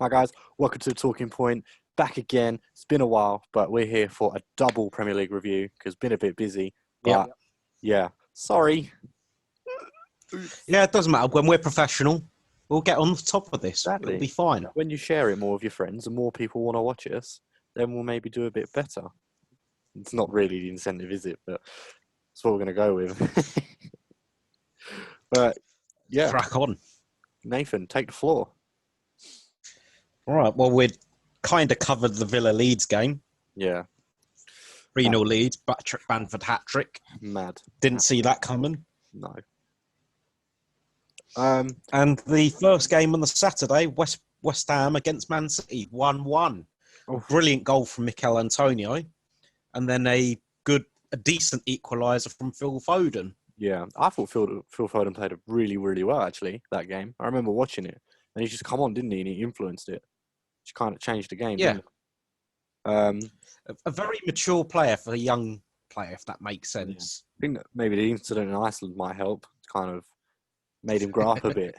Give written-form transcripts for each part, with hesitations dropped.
Hi guys, welcome to the Talking Point. Back again. It's been a while, but we're here for a double Premier League review because been a bit busy. Yep. But yeah, sorry. Yeah, it doesn't matter. When we're professional, we'll get on the top of this. It'll be Exactly. fine. When you share it more with your friends and more people want to watch us, then we'll maybe do a bit better. It's not really the incentive, is it? But that's what we're going to go with. But yeah, Crack on. Nathan, take the floor. All right. Well, we'd kind of covered the Villa Leeds game. Yeah, 3-0 lead. Patrick Bamford hat-trick. mad. Didn't see that coming. No. And the first game on the Saturday, West Ham against Man City, 1-1. A brilliant goal from Mikel Antonio. And then a decent equaliser from Phil Foden. Yeah, I thought Phil Foden played really, really well, actually, that game. I remember watching it. And he just come on, didn't he? And he influenced it. Just kind of changed the game, Yeah. didn't it? A very mature player for a young player, if that makes sense. I think that maybe the incident in Iceland might help. Kind of made him grow up a bit.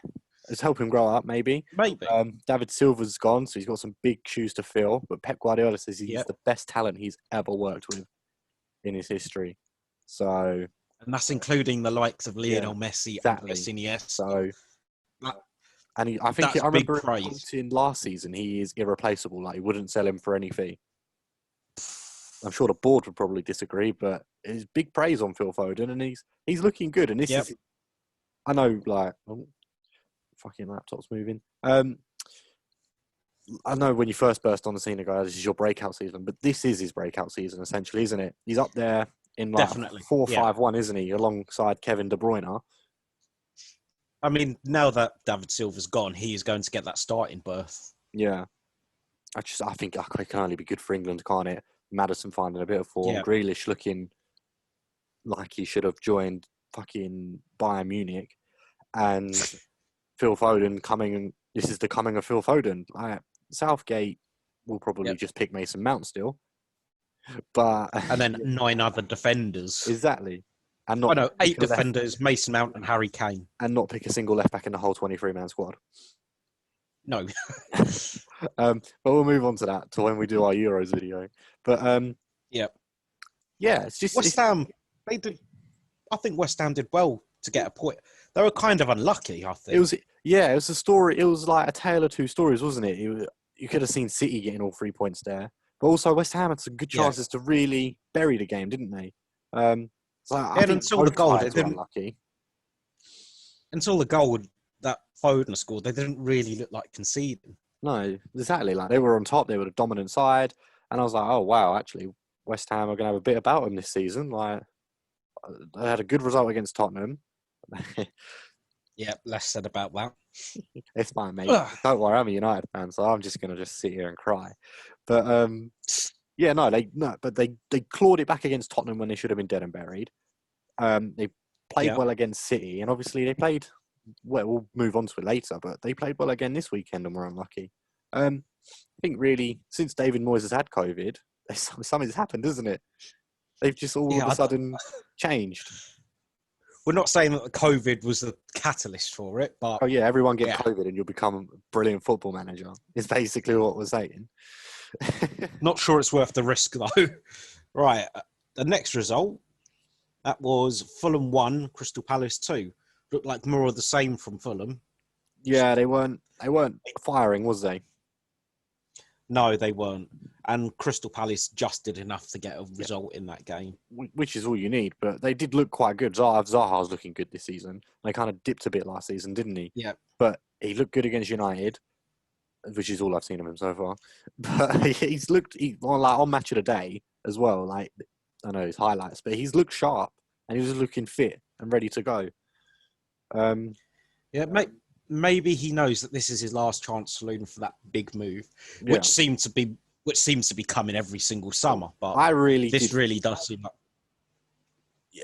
It's helped him grow up, maybe. Maybe. David Silva's gone, so he's got some big shoes to fill. But Pep Guardiola says he's Yep. the best talent he's ever worked with in his history. So, And that's including the likes of Lionel Messi exactly. and Iniesta. So, That- and I think that's I remember big praise. in last season he is irreplaceable. Like, he wouldn't sell him for any fee. I'm sure the board would probably disagree, but it's big praise on Phil Foden, and he's looking good. And this Yep. is, I know, like, fucking laptop's moving. I know when you first burst on the scene, guys, this is your breakout season, but this is his breakout season, essentially, isn't it? He's up there in like Definitely. 4-5-1, isn't he, alongside Kevin De Bruyne? I mean, now that David Silva's gone, he is going to get that starting berth. Yeah. I think it can only be good for England, can't it? Maddison finding a bit of form, Yeah. Grealish looking like he should have joined fucking Bayern Munich, and Phil Foden coming. This is the coming of Phil Foden. Southgate will probably just pick Mason Mount still, but And then 9 other defenders. exactly, and Oh not no, 8 pick a defenders, Mason Mount and Harry Kane. and not pick a single left back in the whole 23-man squad. No. But we'll move on to that when we do our Euros video. But Yeah. it's just West Ham, they did. I think West Ham did well to get a point. They were kind of unlucky, I think. It was a story. It was like a tale of two stories, wasn't it? You could have seen City getting all 3 points there, but also West Ham had some good chances to really bury the game, didn't they? I think until the goal, sides were unlucky. Until the goal that Foden scored, they didn't really look like conceding. No, exactly. Like, they were on top. They were the dominant side, and I was like, oh wow, actually, West Ham are going to have a bit about them this season. Like, they had a good result against Tottenham. Yeah, less said about that. It's fine, mate. Don't worry, I'm a United fan, so I'm just gonna sit here and cry. But but they clawed it back against Tottenham when they should have been dead and buried. They played well against City, and obviously they played well. We'll move on to it later, but they played well again this weekend and were unlucky. I think really since David Moyes has had COVID, something's happened, isn't it? They've just all of a sudden changed. We're not saying that the COVID was the catalyst for it, but... Oh, yeah, everyone get COVID and you'll become a brilliant football manager, is basically what we're saying. Not sure it's worth the risk, though. Right, the next result, that was Fulham 1, Crystal Palace 2. Looked like more of the same from Fulham. Yeah, they weren't firing, was they? No, they weren't. And Crystal Palace just did enough to get a result in that game. Which is all you need, but they did look quite good. Zaha's looking good this season. They kind of dipped a bit last season, didn't he? Yeah. But he looked good against United, which is all I've seen of him so far. But he's looked on Match of the Day as well. Like, I know his highlights, but he's looked sharp and he was looking fit and ready to go. Maybe he knows that this is his last chance saloon for that big move, which seems to be coming every single summer. But this really does seem like.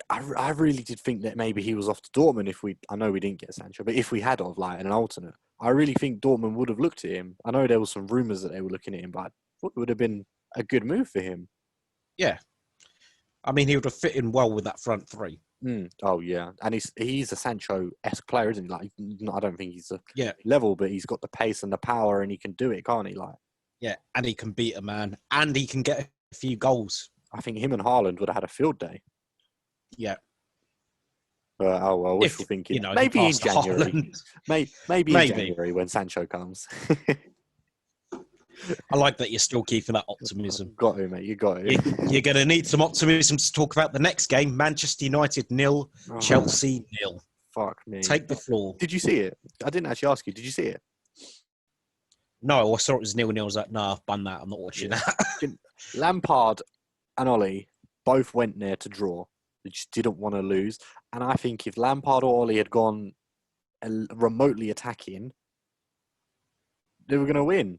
I really did think that maybe he was off to Dortmund. I know we didn't get Sancho, but if we had an alternate, I really think Dortmund would have looked at him. I know there was some rumours that they were looking at him, but I thought it would have been a good move for him. Yeah, I mean he would have fit in well with that front three. Oh yeah, and he's a Sancho-esque player, isn't he? Like, I don't think he's a Yeah, level, but he's got the pace and the power, and he can do it, can't he? Like, yeah, and he can beat a man, and he can get a few goals. I think him and Haaland would have had a field day. Yeah, Oh well, wishful if thinking. he Maybe in passed January. Haaland. Maybe in Maybe. January when Sancho comes. I like that you're still keeping that optimism. Got to, mate. You got to. You're going to need some optimism to talk about the next game. Manchester United 0, Chelsea 0. Fuck me. Take the floor. Did you see it? I didn't actually ask you. Did you see it? No, I saw it was 0-0. I was like, no, I've done that. I'm not watching that. Lampard and Ollie both went there to draw. They just didn't want to lose. And I think if Lampard or Ollie had gone remotely attacking, they were going to win.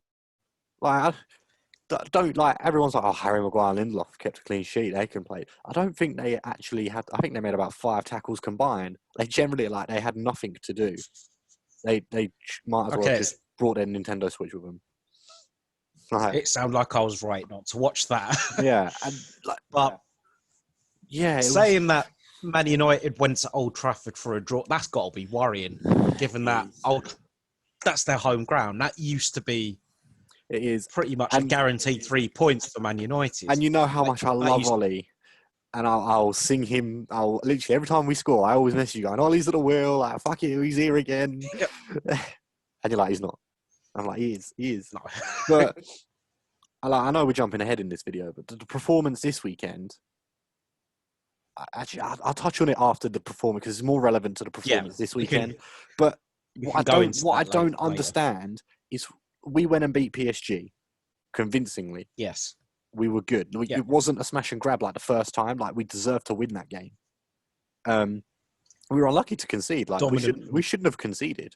Like, don't like everyone's like, oh, Harry Maguire and Lindelof kept a clean sheet. They can play. I don't think they actually had. I think they made about 5 tackles combined. They generally they had nothing to do. They might as well just brought their Nintendo Switch with them. Like, it sounded like I was right not to watch that. Yeah, and but yeah, saying that Man United went to Old Trafford for a draw, that's got to be worrying, given that that's their home ground. That used to be. It is pretty much a guaranteed 3 points for Man United. And you know how much I love Ollie. And I'll sing him. I'll literally, every time we score, I always message you going, Ollie's at the wheel. Like, fuck you, he's here again. Yep. And you're like, he's not. I'm like, he is. No. But I know we're jumping ahead in this video, but the performance this weekend, I'll touch on it after the performance because it's more relevant to the performance this weekend. But what I don't understand is we went and beat PSG convincingly. Yes. We were good. It wasn't a smash and grab like the first time. Like, we deserved to win that game. We were unlucky to concede. Like, we shouldn't have conceded.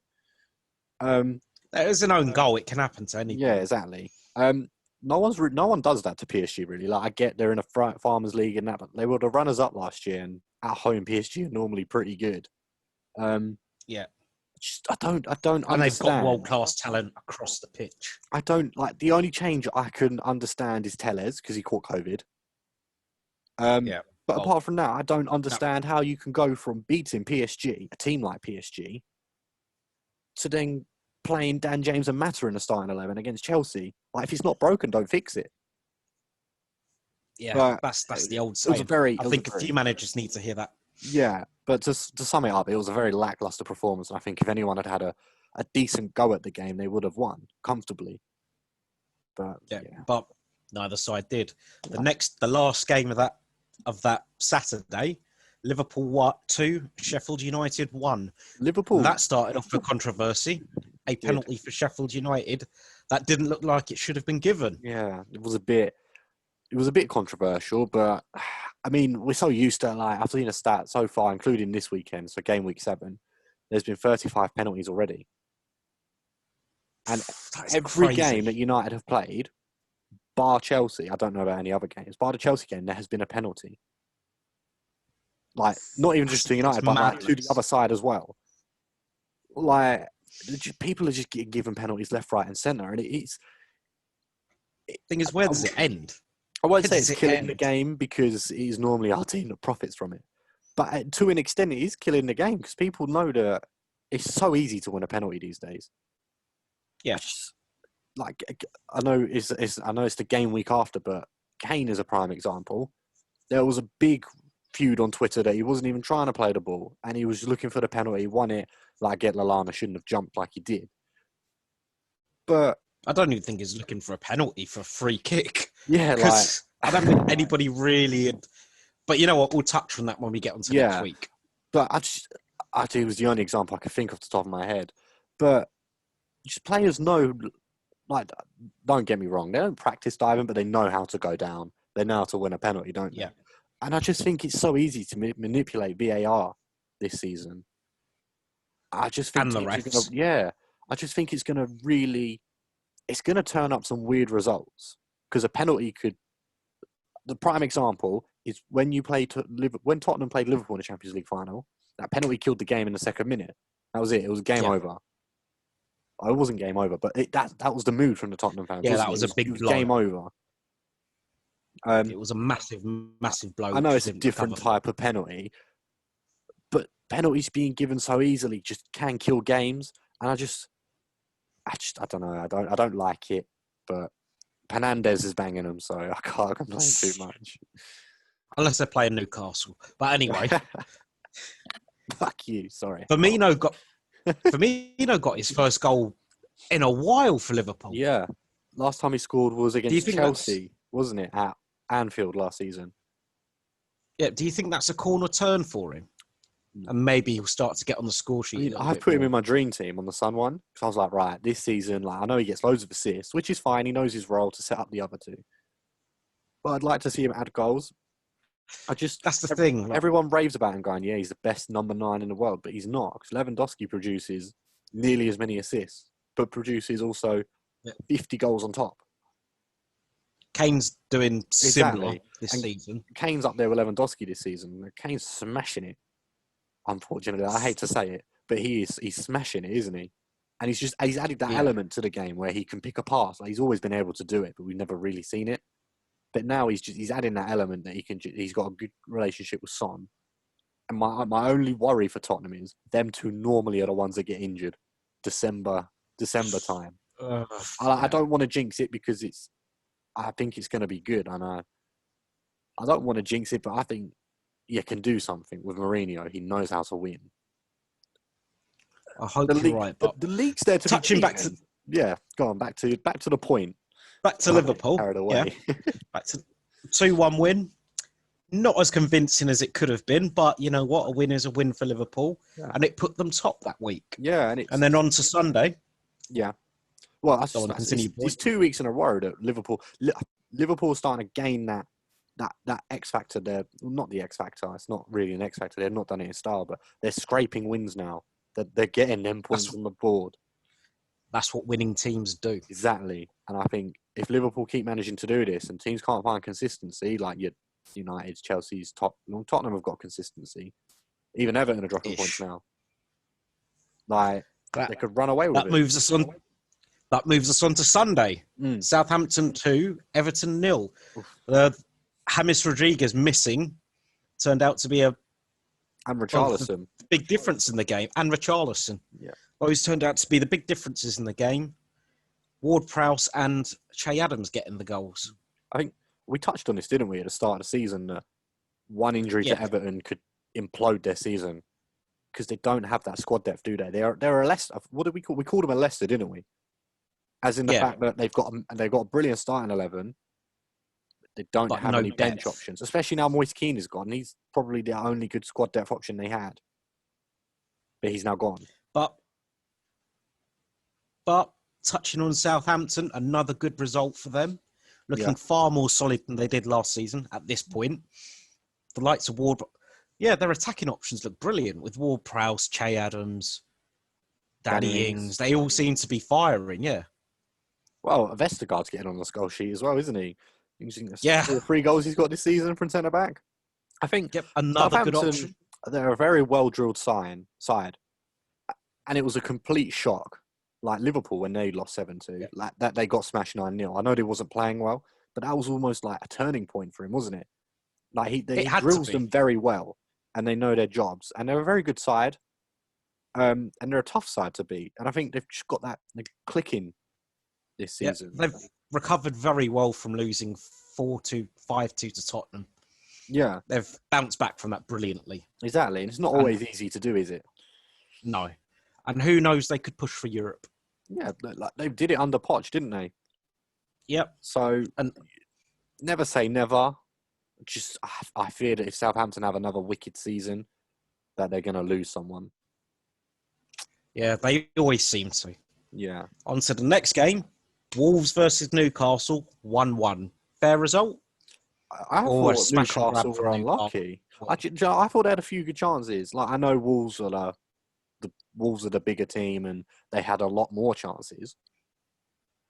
There's an own goal. It can happen to anyone. Yeah, exactly. No one does that to PSG really. Like, I get they're in a Farmers League and that, but they were the runners up last year, and at home PSG are normally pretty good. Yeah. I don't understand. And they've got world-class talent across the pitch. I don't like the only change I can understand is Tellez because he caught COVID. But apart from that, I don't understand how you can go from beating PSG, a team like PSG, to then playing Dan James and Mata in the starting 11 against Chelsea. Like, if it's not broken, don't fix it. Yeah, but that's the old saying. I think a few managers need to hear that. Yeah, but to sum it up, it was a very lackluster performance. And I think if anyone had a decent go at the game, they would have won comfortably. But but neither side did. The last game of that Saturday, Liverpool 2, Sheffield United 1. Liverpool. That started off with controversy. A penalty for Sheffield United that didn't look like it should have been given. Yeah, it was a bit controversial, but I mean, we're so used to, like, I've seen a stat so far, including this weekend, so game week 7, there's been 35 penalties already. And every game that United have played, bar Chelsea, I don't know about any other games, bar the Chelsea game, there has been a penalty. Like, not even just to United, but like to the other side as well. Like, people are just getting given penalties left, right, and centre, and it's. Thing is, where does it end? I won't say it's killing the game because it is normally our team that profits from it. But to an extent, it is killing the game because people know that it's so easy to win a penalty these days. Yeah. Like, I know it's the game week after, but Kane is a prime example. There was a big feud on Twitter that he wasn't even trying to play the ball and he was looking for the penalty, won it. Like, Lallana shouldn't have jumped like he did. But I don't even think he's looking for a penalty for a free kick. Yeah, like, I don't think anybody really. But you know what? We'll touch on that when we get onto next week. But I think it was the only example I could think of the top of my head. But just players know, like, don't get me wrong, they don't practice diving, but they know how to go down. They know how to win a penalty, don't they? Yeah. And I just think it's so easy to manipulate VAR this season. I just think and the refs. I just think it's going to turn up some weird results because a penalty could. The prime example is when when Tottenham played Liverpool in the Champions League final. That penalty killed the game in the second minute. That was it. It was game over. It wasn't game over, but that was the mood from the Tottenham fans. Yeah, that was a big blow. Game over. It was a massive, massive blow. I know it's a different type of penalty, but penalties being given so easily just can kill games. And I don't know. I don't like it. But Hernandez is banging them, so I can't complain too much. Unless they're playing Newcastle. But anyway. Fuck you, sorry. Firmino got his first goal in a while for Liverpool. Yeah. Last time he scored was against Chelsea, wasn't it? At Anfield last season. Yeah, do you think that's a corner turn for him? And maybe he'll start to get on the score sheet. I've put him in my dream team on the Sun one because I was like, right, this season, like I know he gets loads of assists, which is fine. He knows his role to set up the other two. But I'd like to see him add goals. That's the thing. Everyone raves about him going, yeah, he's the best number 9 in the world, but he's not. Because Lewandowski produces nearly as many assists, but produces also 50 goals on top. Kane's doing similar this season. Kane's up there with Lewandowski this season. Kane's smashing it. Unfortunately, I hate to say it, but he's smashing it, isn't he? And he's added that element to the game where he can pick a pass. Like, he's always been able to do it, but we've never really seen it. But now he's adding that element that he's got a good relationship with Son. And my only worry for Tottenham is them two normally are the ones that get injured December time. I don't want to jinx it because I think it's going to be good, and I don't want to jinx it, but I think you can do something with Mourinho. He knows how to win. I hope you're right. But the league's there to touching back to go on back to the point. Back to Liverpool. Carried away. Yeah. Back to 2-1 win. Not as convincing as it could have been, but you know what? A win is a win for Liverpool, and it put them top that week. Yeah, and then on to Sunday. Yeah. Well, it's 2 weeks in a row that Liverpool is starting to gain that X factor there. Well, not the X factor. It's not really an X factor. They've not done it in style, but they're scraping wins now. They're getting them points on the board. That's what winning teams do. Exactly. And I think if Liverpool keep managing to do this and teams can't find consistency, like United's, Chelsea's, Tottenham have got consistency. Even Everton are dropping points now. Like, they could run away with it. That moves us on to Sunday. Southampton 2, Everton 0. James Rodriguez missing turned out to be a big difference in the game. And Richarlison. Yeah. Those turned out to be the big differences in the game. Ward-Prowse and Che Adams getting the goals. I think we touched on this, didn't we, at the start of the season, that one injury to Everton could implode their season because they don't have that squad depth, do they? They're a Leicester. What did we call? We called them a Leicester, didn't we? As in the fact that they've got a brilliant starting 11. They don't have any bench options, especially now Moise Kean is gone. He's probably the only good squad depth option they had, but he's now gone. But touching on Southampton, another good result for them. Looking far more solid than they did last season at this point. The likes of Ward... Yeah, their attacking options look brilliant with Ward-Prowse, Che Adams, Danny Ings. They all seem to be firing, Well, Vestergaard's getting on the score sheet as well, isn't he? Yeah. 3 goals he's got this season from centre-back. I think another good option. They're a very well-drilled side. And it was a complete shock. Like Liverpool when they lost 7-2, like that they got smashed 9-0. I know they wasn't playing well, but that was almost like a turning point for him, wasn't it? Like he drills them very well, and they know their jobs, and they're a very good side, and they're a tough side to beat. And I think they've just got that clicking this season. They've recovered very well from losing 4-2, 5-2 to Tottenham. Yeah, they've bounced back from that brilliantly. Exactly, and it's not always easy to do, is it? No. And who knows, they could push for Europe. Yeah, like they did it under Poch, didn't they? Yep. So, never say never. Just, I fear that if Southampton have another wicked season, that they're going to lose someone. Yeah, they always seem to. Yeah. On to the next game. Wolves versus Newcastle, 1-1. Fair result? I thought Newcastle were unlucky. I thought they had a few good chances. Like, I know Wolves are the bigger team and they had a lot more chances.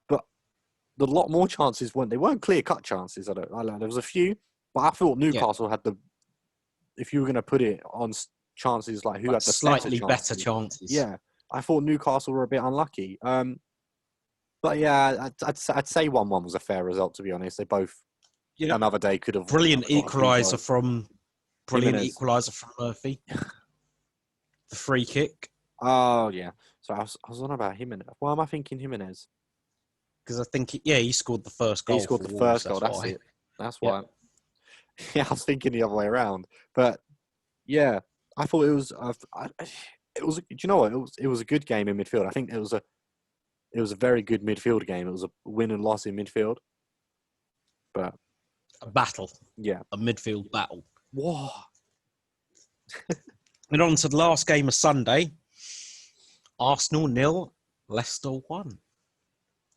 But the lot more chances weren't clear-cut chances. There was a few, but I thought Newcastle had if you were going to put it on chances, like who had the slightly better chances. Yeah, I thought Newcastle were a bit unlucky. But yeah, I'd say 1-1 was a fair result, to be honest. They both another day could have... Brilliant equaliser from Murphy. the free kick. Oh, yeah. So I was on about Jimenez. Why am I thinking Jimenez? Because I think, he scored the first goal. He scored for the Wolves, first goal. That's why. it. That's why. Yeah, I was thinking the other way around. But, yeah, I thought it was... it was. Do you know what? It was a good game in midfield. I think it was a very good midfield game. It was a win and loss in midfield. But A battle. yeah, A midfield battle. whoa. And on to the last game of Sunday. Arsenal 0, Leicester 1.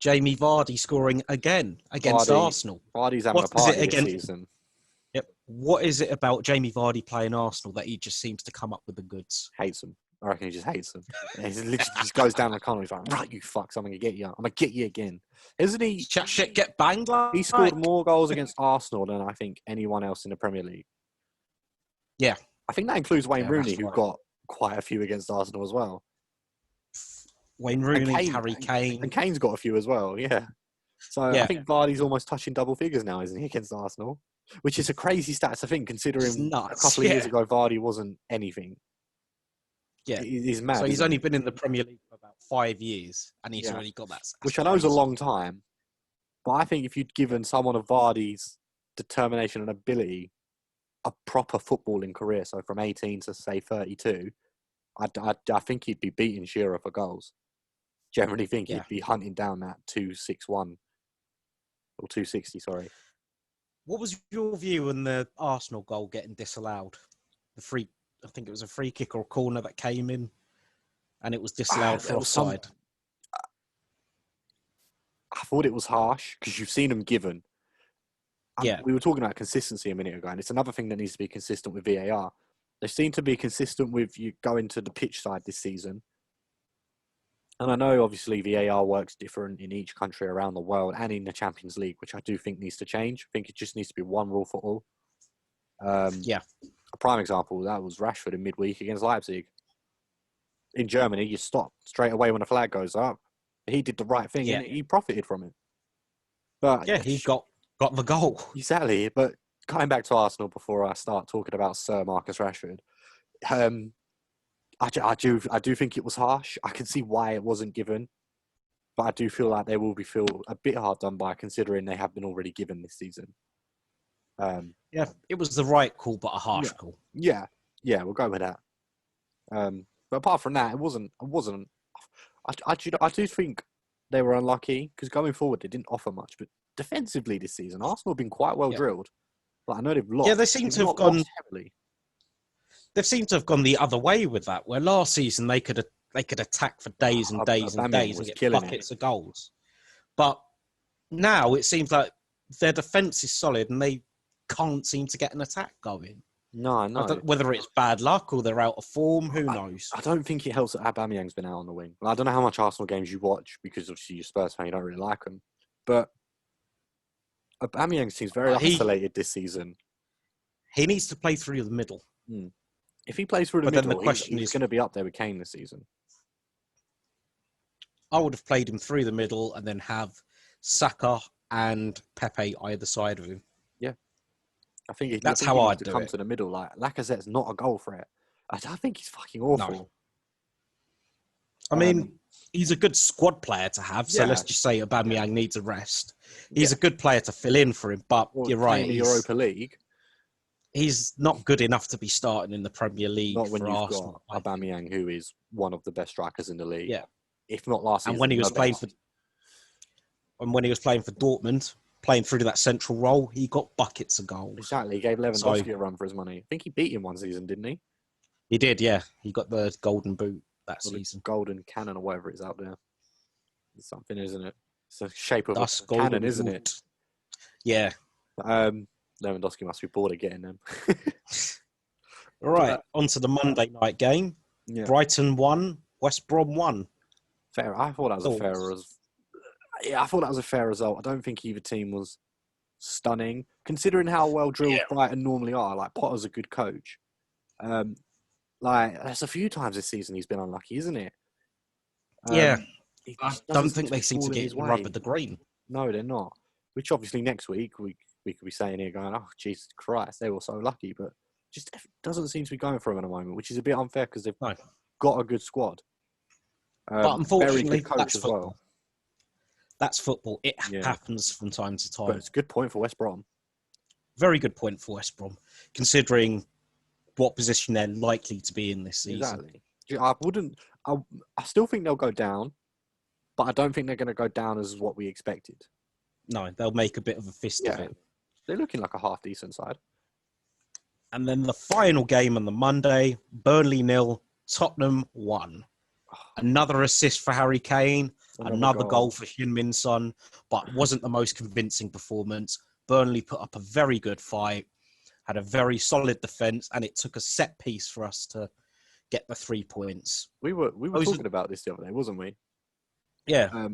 Jamie Vardy scoring again against Arsenal. Vardy's having a party this season. Yep. What is it about Jamie Vardy playing Arsenal that he just seems to come up with the goods? Hates him. I reckon he just hates them. He literally just goes down the corner. He's like, right, you fucks, I'm going to get you. I'm going to get you again. Isn't he? Chat shit, get banged like. He scored more goals against Arsenal than I think anyone else in the Premier League. Yeah. I think that includes Wayne Rooney, who got quite a few against Arsenal as well. Wayne Rooney, Harry Kane. And Kane's got a few as well, yeah. So yeah. I think Vardy's almost touching double figures now, isn't he, against Arsenal? Which is a crazy stat to think, considering a couple of years ago, Vardy wasn't anything. Yeah. He's mad. So he's only been in the Premier League for about 5 years, and he's already got that. Which I know is a long time. But I think if you'd given someone of Vardy's determination and ability a proper footballing career, so from 18 to, say, 32, I think he'd be beating Shearer for goals. Generally think he'd be hunting down that 261 or 260, sorry. What was your view on the Arsenal goal getting disallowed? I think it was a free kick or a corner that came in, and it was disallowed for offside. I thought it was harsh because you've seen them given. We were talking about consistency a minute ago, and it's another thing that needs to be consistent with VAR. They seem to be consistent with you going to the pitch side this season. And I know, obviously, VAR works different in each country around the world and in the Champions League, which I do think needs to change. I think it just needs to be one rule for all. A prime example, that was Rashford in midweek against Leipzig. In Germany, you stop straight away when the flag goes up. He did the right thing and he profited from it. But he got the goal. Exactly. But coming back to Arsenal before I start talking about Sir Marcus Rashford, I do think it was harsh. I can see why it wasn't given. But I do feel like they will feel a bit hard done by, considering they have been already given this season. It was the right call, but a harsh call. Yeah, we'll go with that. But apart from that, it wasn't. I do think they were unlucky because going forward they didn't offer much. But defensively this season, Arsenal have been quite well drilled. But I know they've lost. Yeah, they seem to have gone heavily. They've seemed to have gone the other way with that. Where last season they could attack for days and days and days and get buckets of goals. But now it seems like their defence is solid and they can't seem to get an attack going. No. Whether it's bad luck or they're out of form, who knows? I don't think it helps that Aubameyang's been out on the wing. I don't know how much Arsenal games you watch because obviously you're Spurs fan, you don't really like them. But Aubameyang seems very isolated this season. He needs to play through the middle. If he plays through the middle, he's going to be up there with Kane this season. I would have played him through the middle and then have Saka and Pepe either side of him. Yeah. I think that's how I'd do come it. To the middle. Like Lacazette's not a goal threat. I think he's fucking awful. No. I mean, he's a good squad player to have. So let's just say Aubameyang needs a rest. He's a good player to fill in for him. But you're right. In the Europa League, he's not good enough to be starting in the Premier League. Not when you've Arsenal, got Aubameyang, who is one of the best strikers in the league. Yeah, if not last season. And when he was playing for Dortmund, playing through that central role, he got buckets of goals. Exactly. He gave Lewandowski a run for his money. I think he beat him one season, didn't he? He did, yeah. He got the golden boot that season. Golden cannon or whatever it's out there. It's something, isn't it? It's the shape of a cannon, isn't it? Yeah. Lewandowski must be bored of getting them. All right, on to the Monday night game. Yeah. Brighton 1, West Brom 1. Fair. I thought that was a fair result. Yeah, I thought that was a fair result. I don't think either team was stunning, considering how well drilled Brighton normally are. Like, Potter's a good coach. There's a few times this season he's been unlucky, isn't it? I don't think they seem to get rub with the green. No, they're not. Which obviously next week we could be saying here, going, "Oh, Jesus Christ, they were so lucky," but just doesn't seem to be going for them at the moment, which is a bit unfair because they've got a good squad. But unfortunately, very good coach that's as football. well. That's football. It happens from time to time. But it's a good point for West Brom. Very good point for West Brom, considering what position they're likely to be in this season. Exactly. I still think they'll go down, but I don't think they're going to go down as what we expected. No, they'll make a bit of a fist of it. They're looking like a half-decent side. And then the final game on the Monday, Burnley 0, Tottenham 1. Another assist for Harry Kane, another goal for Heung-min Son, but wasn't the most convincing performance. Burnley put up a very good fight, had a very solid defence, and it took a set piece for us to get the 3 points. We were talking about this the other day, wasn't we? Yeah.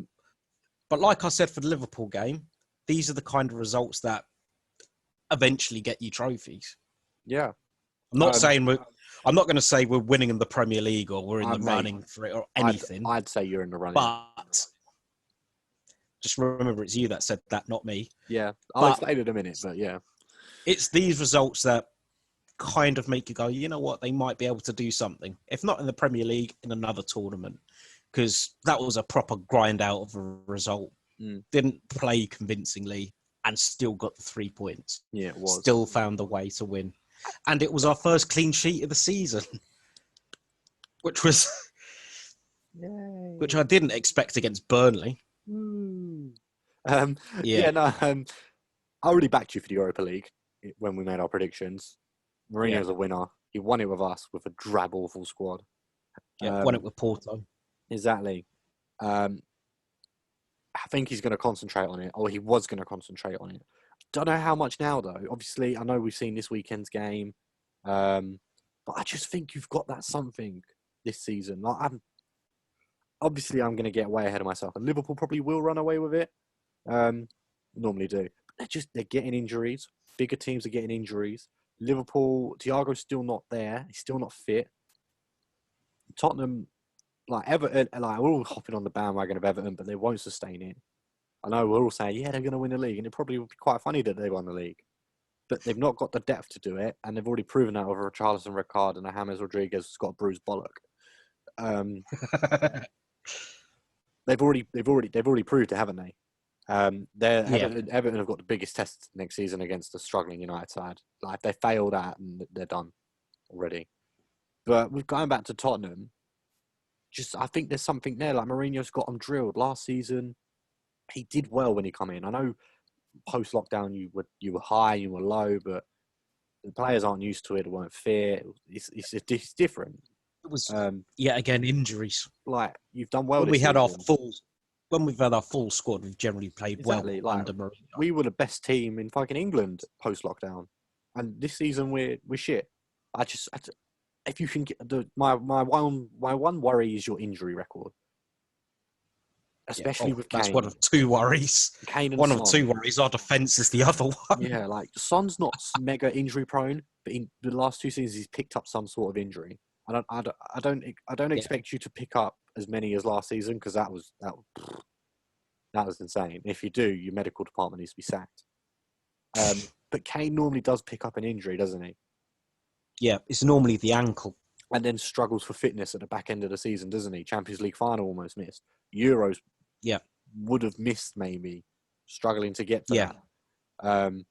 But like I said for the Liverpool game, these are the kind of results that eventually get you trophies. Yeah. I'm not saying I'm not going to say we're winning in the Premier League or we're in the running for it or anything. I'd say you're in the running. But just remember, it's you that said that, not me. Yeah. I'll explain in a minute, but yeah. It's these results that kind of make you go, you know what, they might be able to do something. If not in the Premier League, in another tournament. Because that was a proper grind out of a result. Didn't play convincingly and still got the 3 points. Yeah, it was. Still found a way to win. And it was our first clean sheet of the season. Which was... which I didn't expect against Burnley. I already backed you for the Europa League when we made our predictions. Mourinho's a winner. He won it with us with a drab, awful squad. Won it with Porto. Exactly. I think he's going to concentrate on it, or he was going to concentrate on it. Don't know how much now, though. Obviously, I know we've seen this weekend's game, but I just think you've got that something this season. Like, I'm going to get way ahead of myself, and Liverpool probably will run away with it. Normally do. But they're getting injuries. Bigger teams are getting injuries. Liverpool, Thiago's still not there. He's still not fit. Tottenham, like Everton, like we're all hopping on the bandwagon of Everton, but they won't sustain it. I know we're all saying, they're going to win the league, and it probably would be quite funny that they won the league. But they've not got the depth to do it, and they've already proven that over Richarlison, Ricard, and a James Rodriguez has got a bruised bollock. They've already proved it, haven't they? Everton have got the biggest test next season against the struggling United side. Like, if they fail that, and they're done already. But with going back to Tottenham, I think there's something there. Like, Mourinho's got them drilled last season. He did well when he come in. I know post lockdown you were high, you were low, but the players aren't used to it. They weren't fit. It's different. It was yet again injuries. Like, you've done well. When we've had our full squad, we've generally played well under Mourinho. We were the best team in fucking England post lockdown, and this season we're shit. If you can get my one worry is your injury record, especially with Kane. That's one of two worries. Kane and one Son. of two worries. Our defence is the other one. Yeah, like Son's not mega injury prone, but in the last 2 seasons he's picked up some sort of injury. I don't expect you to pick up as many as last season, because that was insane. If you do, your medical department needs to be sacked. But Kane normally does pick up an injury, doesn't he? Yeah, it's normally the ankle. And then struggles for fitness at the back end of the season, doesn't he? Champions League final almost missed. Euros would have missed, maybe, struggling to get to that.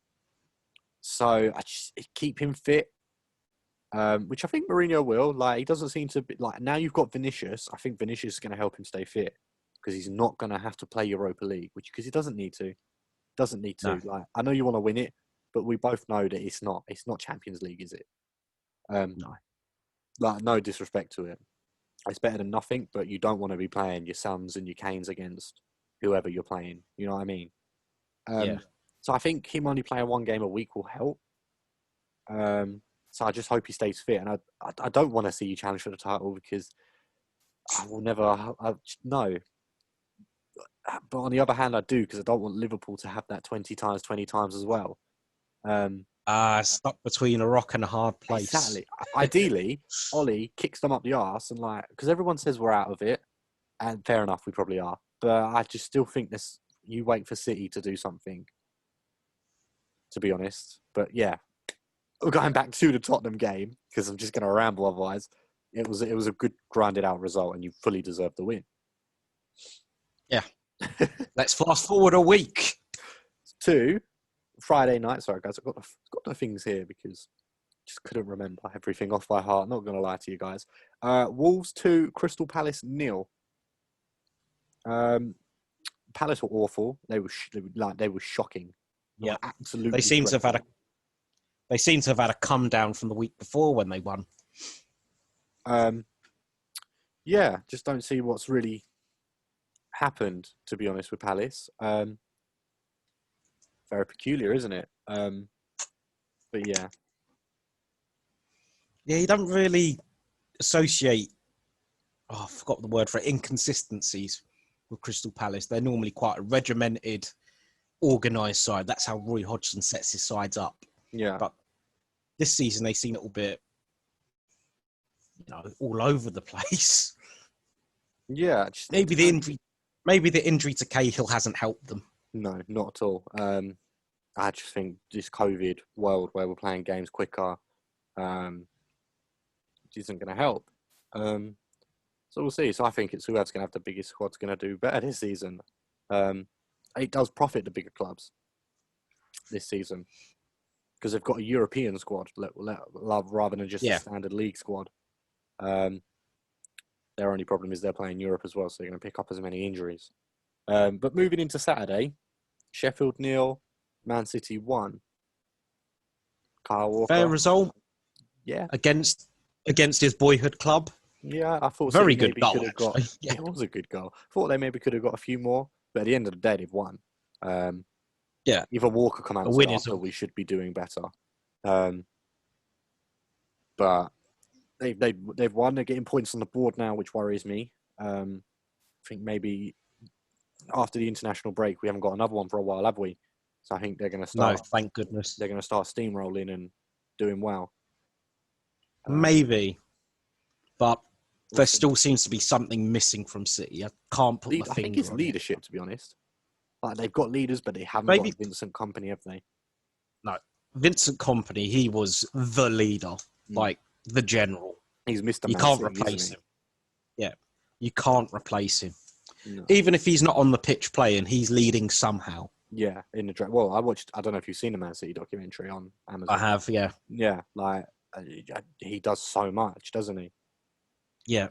So I just keep him fit, which I think Mourinho will. Like, he doesn't seem to be, like, now you've got Vinicius. I think Vinicius is going to help him stay fit, because he's not going to have to play Europa League, because he doesn't need to. No. Like, I know you want to win it, but we both know that it's not Champions League, is it? No. Like, no disrespect to it. It's better than nothing, but you don't want to be playing your Sons and your Canes against whoever you're playing. You know what I mean? So I think him only playing 1 game a week will help. So I just hope he stays fit. And I don't want to see you challenge for the title, because I will never... no. But on the other hand, I do, because I don't want Liverpool to have that 20 times as well. Stuck between a rock and a hard place. Exactly. Ideally, Ollie kicks them up the arse, and because everyone says we're out of it, and fair enough, we probably are. But I just still think you wait for City to do something, to be honest. But yeah, going back to the Tottenham game, because I'm just going to ramble otherwise. it was a good grinded out result, and you fully deserved the win. Yeah. Let's fast forward a week to Friday night. Sorry, guys, I've got the things here because I just couldn't remember everything off by heart. Not gonna lie to you guys. Wolves 2, Crystal Palace 0. Palace were awful. They were shocking. Yeah, absolutely. They seem to have had a come down from the week before when they won. Yeah, just don't see what's really happened, to be honest, with Palace. Very peculiar, isn't it? But yeah. Yeah, you don't really associate, I forgot the word for it, inconsistencies with Crystal Palace. They're normally quite a regimented, organised side. That's how Roy Hodgson sets his sides up. Yeah. But this season, they seem a little bit, all over the place. Yeah. Maybe the injury to Cahill hasn't helped them. No, not at all. I just think this COVID world where we're playing games quicker isn't going to help. So we'll see. So I think it's whoever's going to have the biggest squad's going to do better this season. It does profit the bigger clubs this season because they've got a European squad rather than just a standard league squad. Their only problem is they're playing Europe as well, so they're going to pick up as many injuries. But moving into Saturday, Sheffield 0, Man City 1. Kyle Walker. Fair result. Yeah. Against his boyhood club. Yeah, I thought very City good goal. Yeah, it was a good goal. I thought they maybe could have got a few more, but at the end of the day, they've won. Even Walker come out and said after we should be doing better. But they've won. They're getting points on the board now, which worries me. I think maybe after the international break, we haven't got another one for a while, have we? So I think they're going to start. No, thank goodness. They're going to start steamrolling and doing well. Maybe, but there still seems to be something missing from City. I can't put my finger on it. I think it's leadership, to be honest. Like they've got leaders, but they haven't got Vincent Kompany, have they? No, Vincent Kompany. He was the leader, like the general. He's Mr. You can't replace him. Yeah, you can't replace him. No. Even if he's not on the pitch playing, he's leading somehow. Yeah, in the well, I don't know if you've seen the Man City documentary on Amazon. I have, yeah. Yeah, like he does so much, doesn't he? Yeah,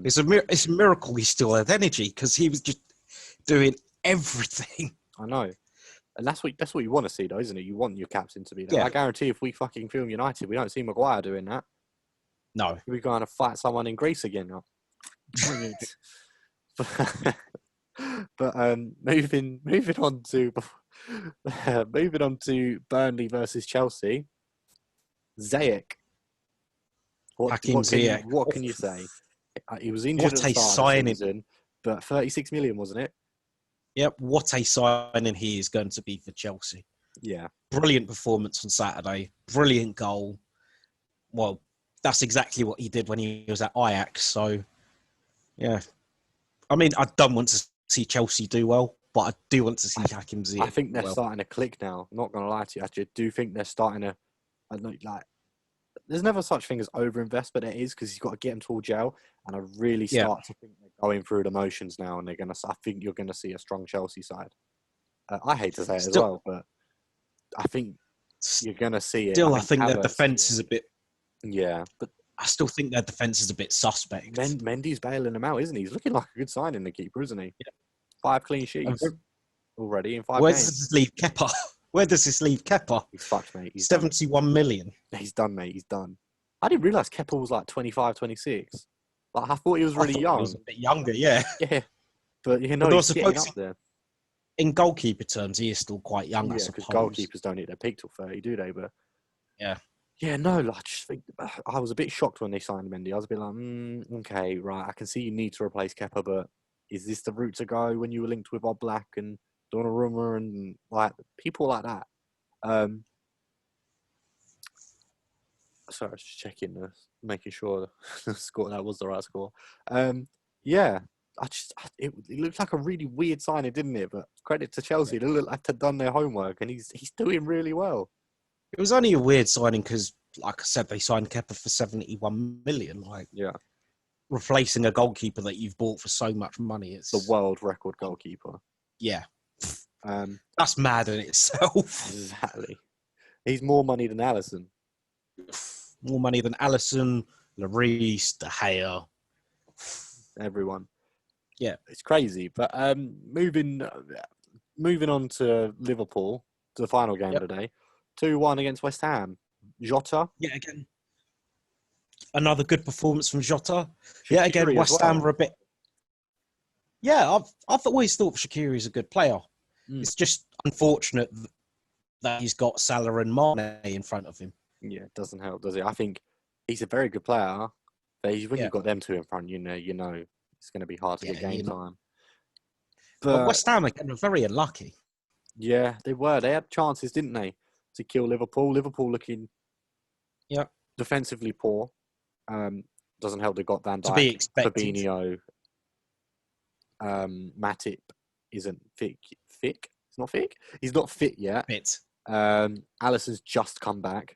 it's a miracle he still had energy because he was just doing everything. I know, and that's what you want to see, though, isn't it? You want your captain to be there. Yeah. I guarantee, if we fucking film United, we don't see Maguire doing that. No, we're going to fight someone in Greece again. But moving on to Burnley versus Chelsea. Ziyech. What can you say? He was injured at the start of the season, but 36 million, wasn't it? Yep. What a signing he is going to be for Chelsea. Yeah. Brilliant performance on Saturday. Brilliant goal. Well, that's exactly what he did when he was at Ajax. So, yeah. I mean, I don't want to see Chelsea do well, but I do want to see Hakim Ziyech. I think they're starting to click now. I'm not going to lie to you. I do think they're starting to. I know, like, there's never such thing as overinvest, but there is, because you've got to get them to gel. And I really start to think they're going through the motions now, and I think you're going to see a strong Chelsea side. I hate to say it as well, but I think you're going to see it. Still, I think their defence is a bit. Yeah, but I still think their defence is a bit suspect. Mendy's bailing them out, isn't he? He's looking like a good signing, the keeper, isn't he? Yeah. 5 clean sheets already in 5 games. Where does this leave Kepa? He's fucked, mate. He's 71 million. He's done, mate. He's done. I didn't realise Kepa was like 25, 26. Like, I thought he was really young. He was a bit younger, yeah. Yeah. But, he's getting up there. In goalkeeper terms, he is still quite young, I suppose. Because goalkeepers don't hit their peak till 30, do they? But yeah. Yeah, no, I just think I was a bit shocked when they signed Mendy. I was a bit like, okay, right, I can see you need to replace Kepa, but is this the route to go when you were linked with Oblak and Donnarumma and like people like that? Sorry, I was just checking, making sure the score that was the right score. Yeah, it looked like a really weird signing, didn't it? But credit to Chelsea, they look like they've done their homework, and he's doing really well. It was only a weird signing because like I said, they signed Kepa for 71 million. Like, Yeah, replacing a goalkeeper that you've bought for so much money, it's the world record goalkeeper. yeah, Um, that's mad in itself. exactly. He's more money than Alisson. More money than Alisson, Lloris, De Gea. Everyone. Yeah, it's crazy. But moving on to Liverpool, to the final game today, 2-1 against West Ham. Jota. Yeah, again, another good performance from Jota. Shaqiri Yeah, again, West Ham were a bit. Yeah, I've always thought Shaqiri is a good player. It's just unfortunate that he's got Salah and Mane in front of him. Yeah, it doesn't help, does it? I think he's a very good player, but when you've got them two in front, you know it's going to be hard to get game time. But West Ham again were very unlucky. Yeah, they were. They had chances, didn't they, to kill Liverpool. Liverpool looking defensively poor. Doesn't help they got Van Dijk, to be expected. Fabinho, Matip isn't fit. Thick? He's not fit. He's not fit yet. Alisson's just come back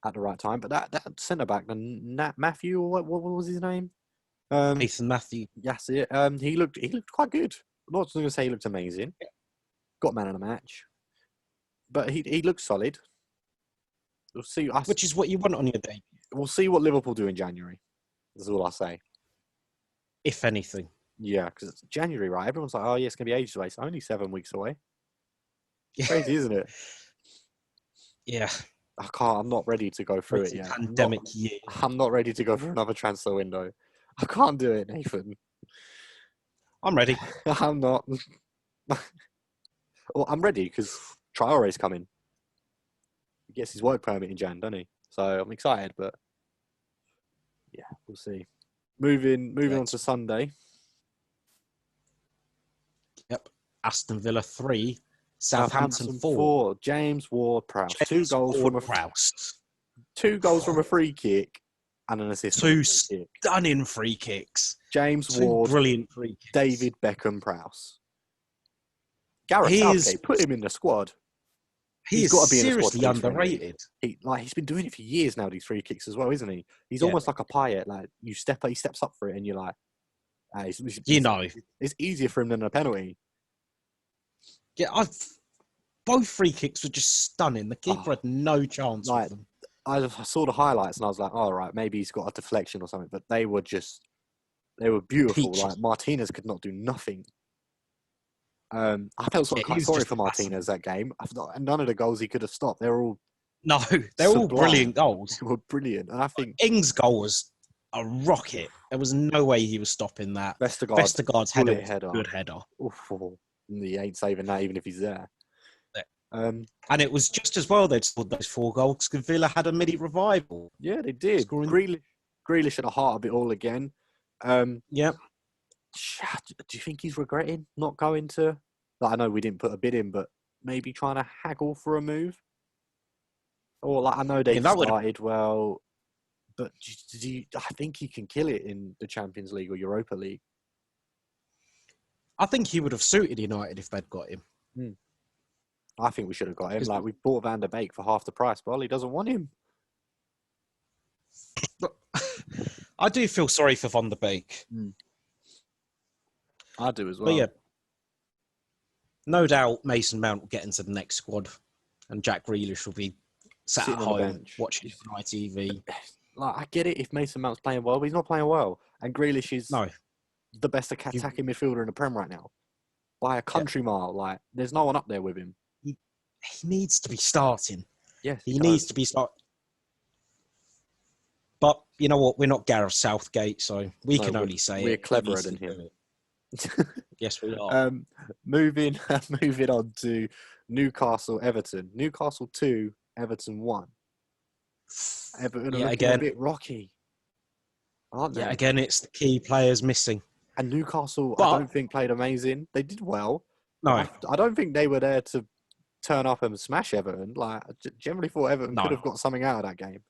at the right time, but that centre back, Matthew, or what was his name? Nathan Matthew. Yes, it. He looked quite good. I'm not going to say he looked amazing. Got man of the match, but he looked solid. We'll see. Which is what you want on your debut. We'll see what Liverpool do in January. That's all I say. If anything. Yeah, because it's January, right? Everyone's like, oh, yeah, it's going to be ages away. It's only 7 weeks away. Crazy, isn't it? Yeah. I'm not ready to go through it yet. Pandemic year. I'm not ready to go for another transfer window. I can't do it, Nathan. I'm ready. I'm not. Well, I'm ready because Traore's coming. He gets his work permit in Jan, doesn't he? So I'm excited, but yeah, we'll see. Moving on to Sunday. Yep. Aston Villa 3, Southampton 4. James Ward-Prowse. 2 goals from a free kick and an assist. 2 stunning free kicks. James Ward, brilliant free kicks. David Beckham-Prowse. Gareth Southgate, put him in the squad. He's got to be seriously underrated. He's been doing it for years now, these free kicks as well, isn't he? He's almost like a Payet. Like he steps up for it, and you're like, it's easier for him than a penalty. Yeah, both free kicks were just stunning. The keeper had no chance with them. I saw the highlights and I was like, all right, maybe he's got a deflection or something. But they were beautiful. Peaches. Like Martinez could not do nothing. I felt sort of sorry for Martinez that game. None of the goals he could have stopped. They're all all brilliant goals. They were brilliant, and I think Ings' goal was a rocket. There was no way he was stopping that. Vestergaard's header was a good header. He ain't saving that even if he's there. And it was just as well they'd scored those 4 goals because Villa had a mini revival. Yeah, they did. Grealish at the heart of it all again. Yeah. Do you think he's regretting not going to? Like, I know we didn't put a bid in, but maybe trying to haggle for a move. Or like I know they started well, but I think he can kill it in the Champions League or Europa League. I think he would have suited United if they'd got him. I think we should have got him. Like we bought Van der Beek for half the price, but Ollie doesn't want him. I do feel sorry for Van der Beek. I do as well. But yeah, no doubt Mason Mount will get into the next squad, and Jack Grealish will be sat at home watching ITV. Like I get it if Mason Mount's playing well, but he's not playing well, and Grealish is the best attacking midfielder in the Prem right now by a country mile. Like there's no one up there with him. He needs to be starting. Yes, he needs to be starting. But you know what? We're not Gareth Southgate, so we can only say we're cleverer than him. Yes, we are. Moving on to Newcastle Everton. Newcastle 2, Everton 1. Everton are looking a bit rocky, aren't they? Yeah, again, it's the key players missing. And Newcastle, I don't think played amazing. They did well. No, I don't think they were there to turn up and smash Everton. Like, I generally thought Everton could have got something out of that game.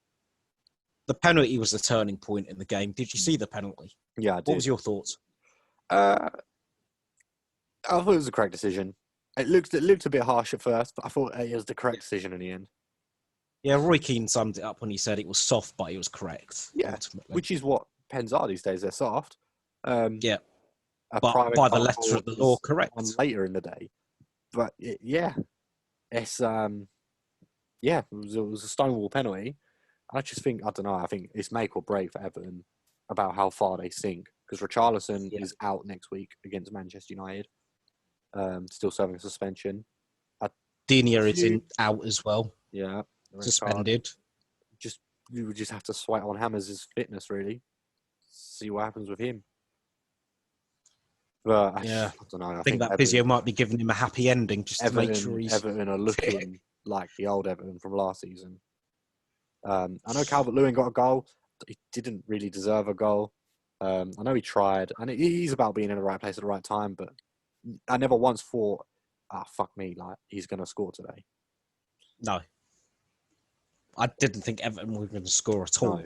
The penalty was the turning point in the game. Did you see the penalty? Yeah, I did. What was your thoughts? I thought it was the correct decision. It looked a bit harsh at first, but I thought it was the correct decision in the end. Yeah, Roy Keane summed it up when he said it was soft, but it was correct. Yeah, ultimately. which is what Pens are these days. They're soft. Yeah, A but prime by the letter example of the law, is correct. on later in the day. But it's it was a Stonewall penalty. I just think I don't know. I think it's make or break for Everton about how far they sink because Richarlison is out next week against Manchester United, still serving a suspension. Dinia is out as well. Yeah, Suspended. You would just have to sweat on Hammers' fitness really. See what happens with him. But I don't know. I think that physio might be giving him a happy ending just to make sure he's. Everton are looking like the old Everton from last season. I know Calvert-Lewin got a goal. He didn't really deserve a goal. I know he tried, and he's about being in the right place at the right time. But I never once thought, fuck me, like he's going to score today. No, I didn't think Everton were going to score at all. No.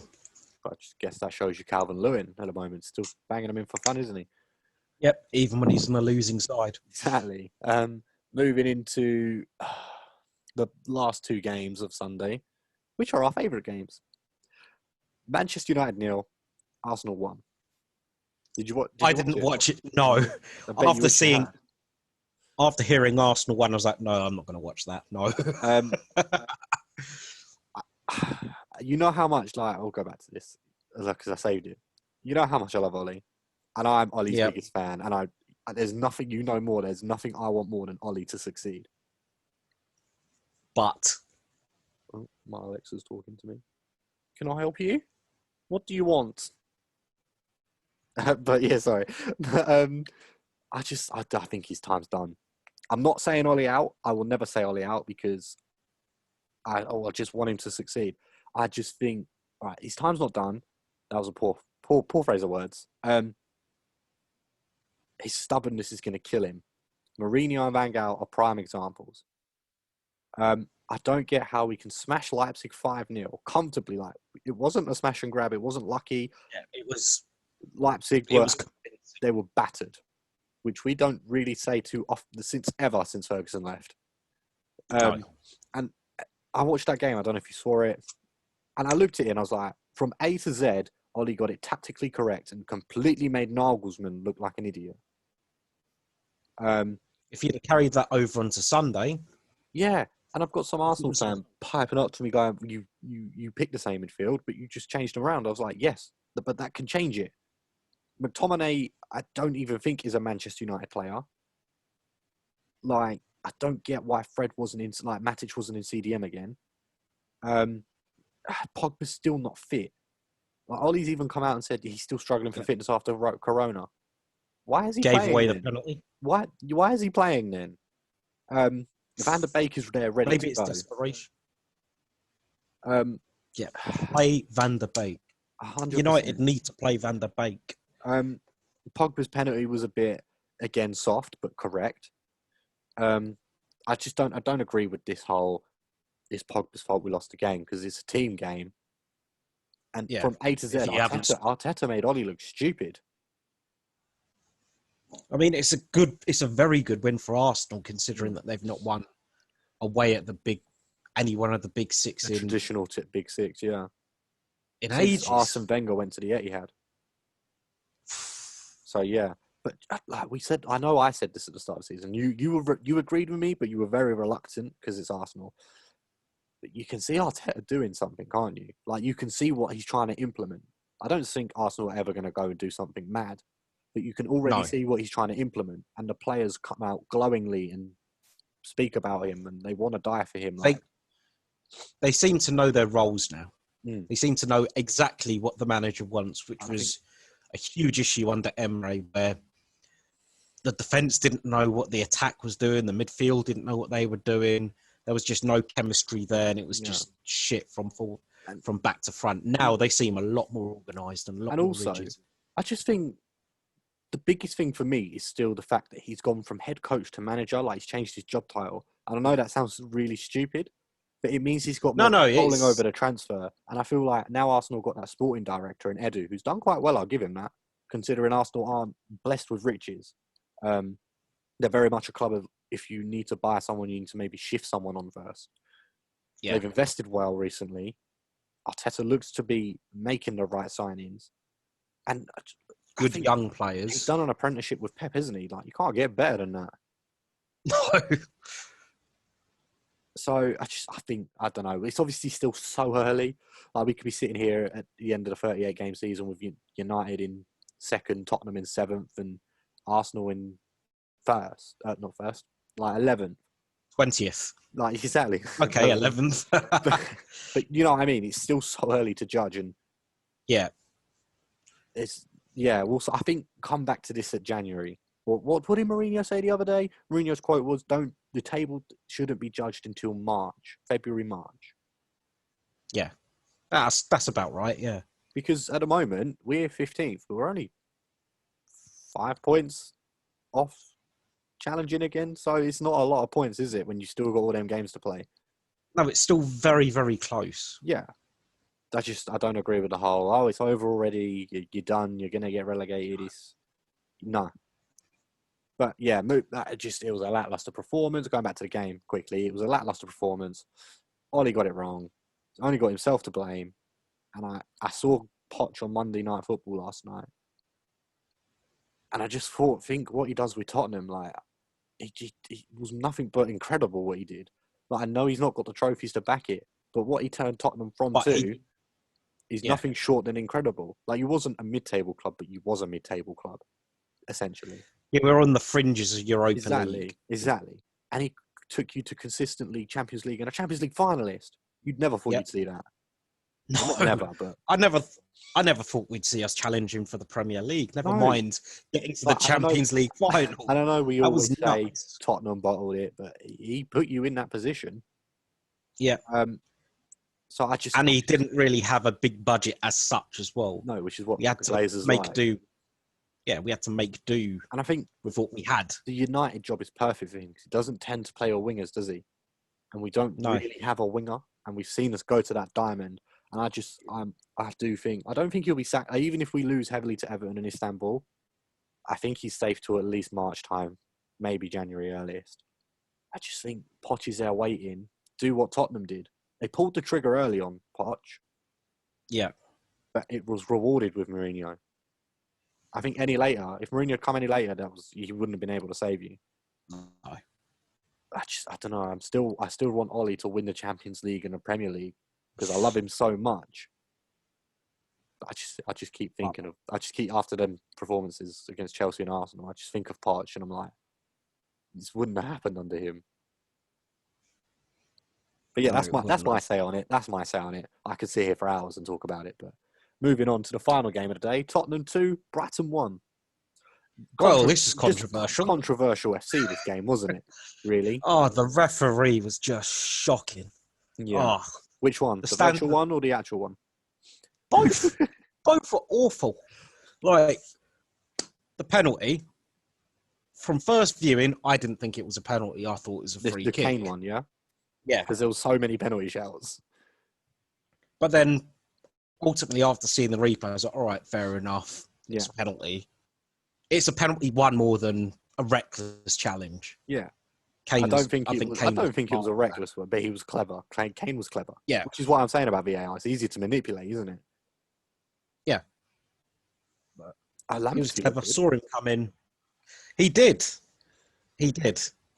But I just guess that shows you Calvert-Lewin at the moment, still banging him in for fun, isn't he? Yep, even when he's on the losing side. Exactly. Moving into the last two games of Sunday, which are our favourite games. Manchester United 0, Arsenal 1. Did you watch? I didn't watch it. No, after hearing Arsenal 1, I was like, no, I'm not going to watch that. No. You know how much, I'll go back to this because I saved it. You know how much I love Ollie, and I'm Ollie's biggest fan. And there's nothing more. There's nothing I want more than Ollie to succeed. But my Alexa's talking to me. Can I help you? What do you want? But yeah, sorry. I think his time's done. I'm not saying Ollie out. I will never say Ollie out because I just want him to succeed. I just think, right, his time's not done. That was a poor phrase of words. His stubbornness is going to kill him. Mourinho and Van Gaal are prime examples. I don't get how we can smash Leipzig 5-0 comfortably. Like, it wasn't a smash and grab. It wasn't lucky. Yeah, it was. Leipzig they were battered, which we don't really say too often since Ferguson left. And I watched that game. I don't know if you saw it. And I looked at it and I was like, from A to Z, Ollie got it tactically correct and completely made Nagelsmann look like an idiot. If you'd have carried that over onto Sunday. Yeah. And I've got some Arsenal fan piping up to me going, you picked the same midfield, but you just changed them around. I was like, yes, but that can change it. McTominay, I don't even think is a Manchester United player. Like, I don't get why Fred wasn't in, Matic wasn't in CDM again. Pogba's still not fit. Like, Ollie's even come out and said he's still struggling for fitness after Corona. Why is he playing? Gave away the penalty. Why is he playing then? Van der Beek is there ready to go. Maybe it's desperation. Play Van der Beek. 100%. United need to play Van der Beek. Pogba's penalty was a bit, again, soft but correct. I don't agree with this whole, it's Pogba's fault we lost the game because it's a team game. And from A to Z, Arteta made Ollie look stupid. I mean, it's a very good win for Arsenal considering that they've not won away at any one of the big six in traditional big six, yeah. In ages. Arsene Wenger went to the Etihad. So yeah, but like we said, I know I said this at the start of the season. You agreed with me, but you were very reluctant because it's Arsenal. But you can see Arteta doing something, can't you? Like, you can see what he's trying to implement. I don't think Arsenal are ever going to go and do something mad, but you can already see what he's trying to implement. And the players come out glowingly and speak about him, and they want to die for him. They seem to know their roles now. They seem to know exactly what the manager wants, which was a huge issue under Emre, where the defence didn't know what the attack was doing, the midfield didn't know what they were doing. There was just no chemistry there, and it was just shit from back to front. Now they seem a lot more organised and a lot more rigid. I just think the biggest thing for me is still the fact that he's gone from head coach to manager, like he's changed his job title. And I know that sounds really stupid, but it means he's got more controlling over the transfer. And I feel like now Arsenal got that sporting director in Edu, who's done quite well, I'll give him that, considering Arsenal aren't blessed with riches. They're very much a club of, if you need to buy someone, you need to maybe shift someone on first. Yeah. They've invested well recently. Arteta looks to be making the right signings. And Good young he's players. done an apprenticeship with Pep, isn't he? Like, you can't get better than that. No. So I don't know. It's obviously still so early. Like, we could be sitting here at the end of the 38-game season with United in second, Tottenham in seventh, and Arsenal in first. Not first, like 11th. 20th. Like, exactly. Okay, 11th. but you know what I mean? It's still so early to judge. And yeah. I think come back to this at January. What did Mourinho say the other day? Mourinho's quote was, the table shouldn't be judged until February, March. Yeah. That's about right, yeah. Because at the moment, we're 15th, but we're only 5 points off challenging again. So it's not a lot of points, is it, when you still got all them games to play? No, it's still very, very close. Yeah. I don't agree with the whole, it's over already, you're done, you're going to get relegated. No. But yeah, it was a lackluster performance. Going back to the game quickly, it was a lackluster performance. Ollie got it wrong. Only got himself to blame. And I saw Poch on Monday Night Football last night. And I just think what he does with Tottenham, like, it was nothing but incredible what he did. Like, I know he's not got the trophies to back it, but what he turned Tottenham is nothing short than incredible. Like, you wasn't a mid-table club, but you was a mid-table club, essentially. Yeah, we're on the fringes of Europa League. Exactly. And he took you to consistently Champions League and a Champions League finalist. You'd never thought you'd see that. No, Not never, but I never thought we'd see us challenging for the Premier League. Never mind getting to the Champions League final. I don't know. We always say nuts. Tottenham bottled it, but he put you in that position. Yeah. So he didn't really have a big budget as such as well. No, which is what we had to make do. Yeah, we had to make do. And I think with what we had. The United job is perfect for him because he doesn't tend to play all wingers, does he? And we don't really have a winger, and we've seen us go to that diamond. And I don't think he'll be sacked. Even if we lose heavily to Everton and Istanbul, I think he's safe till at least March time, maybe January earliest. I just think Poch is there waiting. Do what Tottenham did. They pulled the trigger early on Poch. Yeah. But it was rewarded with Mourinho. I think if Mourinho had come any later, he wouldn't have been able to save you. No. I don't know. I still want Ollie to win the Champions League and the Premier League because I love him so much. I just keep thinking after them performances against Chelsea and Arsenal, I just think of Poch and I'm like, this wouldn't have happened under him. But yeah, that's my say on it. That's my say on it. I could sit here for hours and talk about it. But moving on to the final game of the day, Tottenham 2, Brighton 1. Well, this is controversial. Controversial FC, this game, wasn't it? Really? Oh, the referee was just shocking. Yeah. Oh, which one? The virtual one or the actual one? Both. Both were awful. Like, the penalty, from first viewing, I didn't think it was a penalty. I thought it was a free kick. The Kane one, yeah? Yeah. Because there was so many penalty shouts. But then, ultimately, after seeing the replay, I was like, all right, fair enough. It's a penalty. It's a penalty one more than a reckless challenge. Yeah. I don't think it was a reckless one, but he was clever. Kane was clever. Yeah. Which is what I'm saying about VAR. It's easy to manipulate, isn't it? Yeah. But he was clever. Saw him come in. He did.